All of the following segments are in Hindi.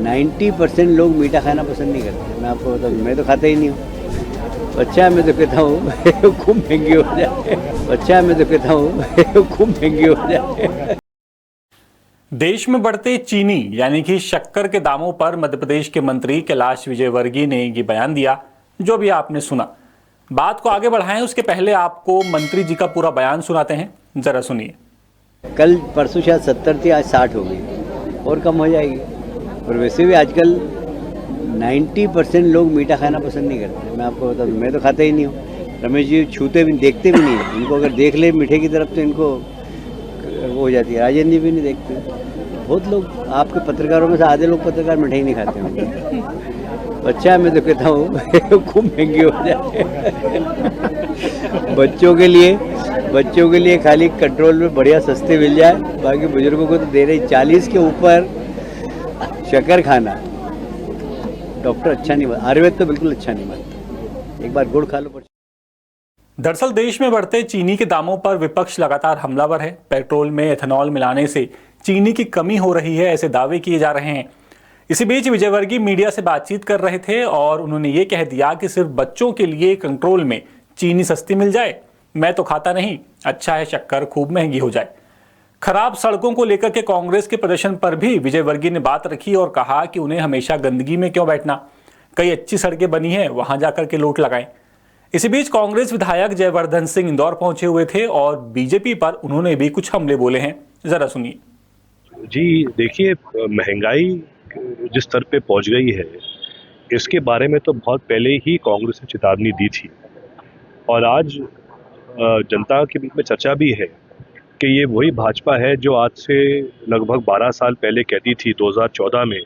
90% लोग मीठा खाना पसंद नहीं करते। मैं आपको बताऊँ, मैं तो खाता ही नहीं हूँ। अच्छा, मैं तो कहता हूँ खूब महंगी हो जाए। अच्छा, मैं तो कहता हूँ खूब महंगी हो जाए। देश में बढ़ते चीनी यानी कि शक्कर के दामों पर मध्य प्रदेश के मंत्री कैलाश विजयवर्गीय ने ये बयान दिया, जो भी आपने सुना। बात को आगे बढ़ाएं उसके पहले आपको मंत्री जी का पूरा बयान सुनाते हैं, जरा सुनिए। कल परसों शायद 70 थी, आज 60 हो गई और कम हो जाएगी। और वैसे भी आजकल 90% लोग मीठा खाना पसंद नहीं करते। मैं आपको बताऊँ, मैं तो खाता ही नहीं हूँ। रमेश जी छूते भी देखते भी नहीं, इनको अगर देख ले मीठे की तरफ तो इनको वो हो जाती है। राजेंद्र जी भी नहीं देखते। बहुत लोग आपके पत्रकारों में से आधे लोग पत्रकार मिठाई नहीं खाते होंगे। अच्छा, मैं तो कहता हूँ खूब महंगी हो जाए। बच्चों के लिए खाली कंट्रोल में बढ़िया सस्ते मिल जाए, बाकी बुजुर्गों को तो दे रहे 40 के ऊपर शक्कर खाना। डॉक्टर अच्छा नहीं मानता, आयुर्वेद तो बिल्कुल अच्छा नहीं मानता। एक बार गुड़ खा लो। दरअसल देश में बढ़ते चीनी के दामों पर विपक्ष लगातार हमलावर है। पेट्रोल में एथेनॉल मिलाने से चीनी की कमी हो रही है, ऐसे दावे किए जा रहे हैं। इसी बीच विजयवर्गीय मीडिया से बातचीत कर रहे थे और उन्होंने ये कह दिया कि सिर्फ बच्चों के लिए कंट्रोल में चीनी सस्ती मिल जाए। मैं तो खाता नहीं, अच्छा है शक्कर खूब महंगी हो जाए। खराब सड़कों को लेकर के कांग्रेस के प्रदर्शन पर भी विजयवर्गीय ने बात रखी और कहा कि उन्हें हमेशा गंदगी में क्यों बैठना, कई अच्छी सड़कें बनी हैं, वहां जाकर के लोट लगाएं। इसी बीच कांग्रेस विधायक जयवर्धन सिंह इंदौर पहुंचे हुए थे और बीजेपी पर उन्होंने भी कुछ हमले बोले हैं, जरा सुनिए। जी देखिए, महंगाई जिस स्तर पे पहुंच गई है, इसके बारे में तो बहुत पहले ही कांग्रेस ने चेतावनी दी थी और आज जनता के बीच में चर्चा भी है कि ये वही भाजपा है जो आज से लगभग 12 साल पहले कहती थी 2014 में,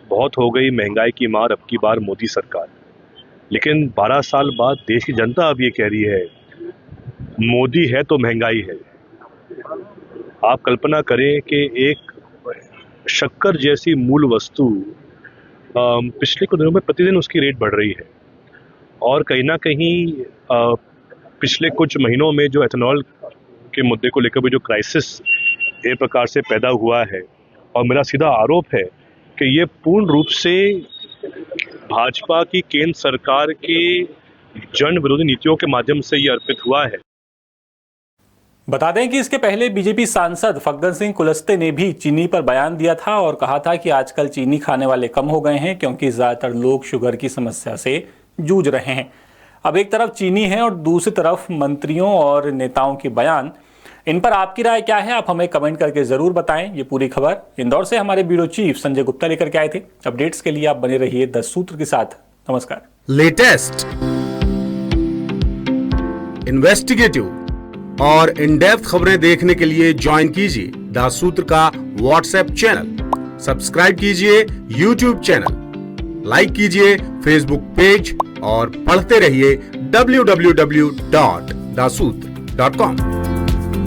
बहुत हो गई महंगाई की मार, अब की बार मोदी सरकार। लेकिन 12 साल बाद देश की जनता अब ये कह रही है, मोदी है तो महंगाई है। आप कल्पना करें कि एक शक्कर जैसी मूल वस्तु पिछले कुछ दिनों में प्रतिदिन उसकी रेट बढ़ रही है और कहीं ना कहीं पिछले कुछ महीनों में जो एथेनॉल के मुद्दे को लेकर भी जो क्राइसिस एक प्रकार से पैदा हुआ है, और मेरा सीधा आरोप है कि ये पूर्ण रूप से भाजपा की केंद्र सरकार की जन विरोधी नीतियों के माध्यम से ये अर्पित हुआ है। बता दें कि इसके पहले बीजेपी सांसद फग्गन सिंह कुलस्ते ने भी चीनी पर बयान दिया था और कहा था कि आजकल चीनी खाने वाले कम हो गए हैं क्योंकि ज्यादातर लोग शुगर की समस्या से जूझ रहे हैं। अब एक तरफ चीनी है और दूसरी तरफ मंत्रियों और नेताओं के बयान। इन पर आपकी राय क्या है, आप हमें कमेंट करके जरूर बताएं। ये पूरी खबर इंदौर से हमारे ब्यूरो चीफ संजय गुप्ता लेकर के आए थे। अपडेट्स के लिए आप बने रहिए 10 सूत्र के साथ। नमस्कार। लेटेस्ट, इन्वेस्टिगेटिव और इन डेप्थ खबरें देखने के लिए ज्वाइन कीजिए 10 सूत्र का व्हाट्सएप चैनल, सब्सक्राइब कीजिए यूट्यूब चैनल, लाइक कीजिए फेसबुक पेज और पढ़ते रहिए www.dasootra.com।